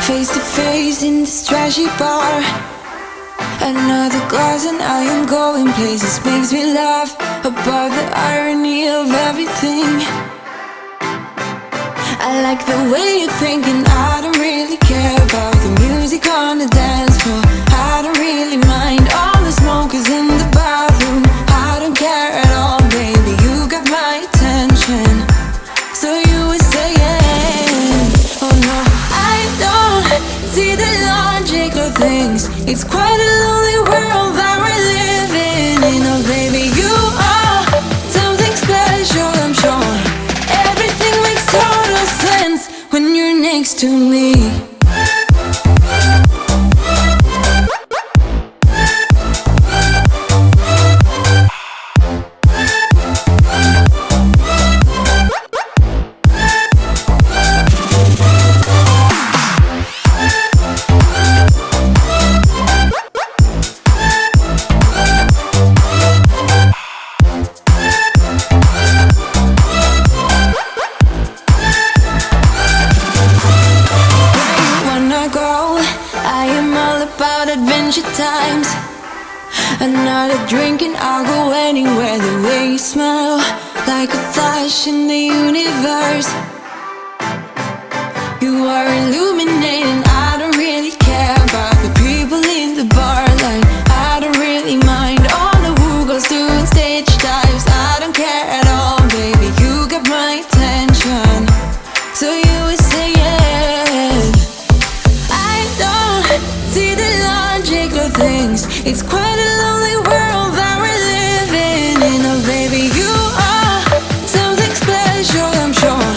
Face to face in this trashy bar. Another glass and I am going places. Makes me laugh about the irony of everything. I like the way you're thinking. I don't really care about the music on the dance floor. I don't really mind all the smokers in the bathroom. I don't care at all, baby, you got my attention. So you were saying, oh no, I don't see the logic of things. It's quite a lonely world that we're living in. Oh baby, you are something special, I'm sure. Everything makes total sense when you're next to me. Times another drink and I'll go anywhere. The way you smell, like a flash in the universe. You are illuminating. I don't really care about the people in the bar line. I don't really mind all the who goes doing stage dives. I don't care at all, baby, you got my attention. So you were saying, I don't see the logic of things. It's quite a lonely world that we're living in. Oh baby, you are something special, I'm sure.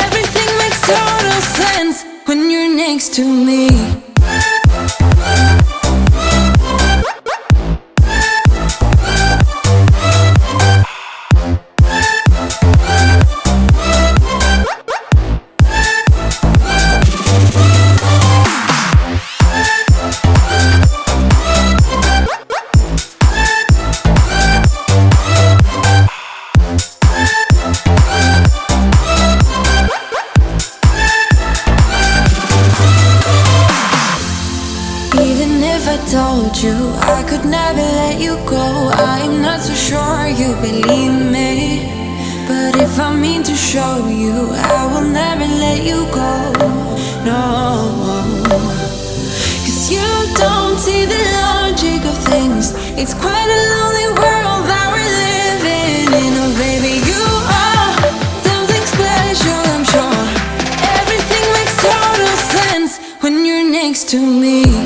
Everything makes total sense when you're next to me. Told you I could never let you go. I'm not so sure you believe me, but if I mean to show you, I will never let you go. No, 'cause you don't see the logic of things. It's quite a lonely world that we're living in. Oh baby, you are something special, I'm sure. Everything makes total sense when you're next to me.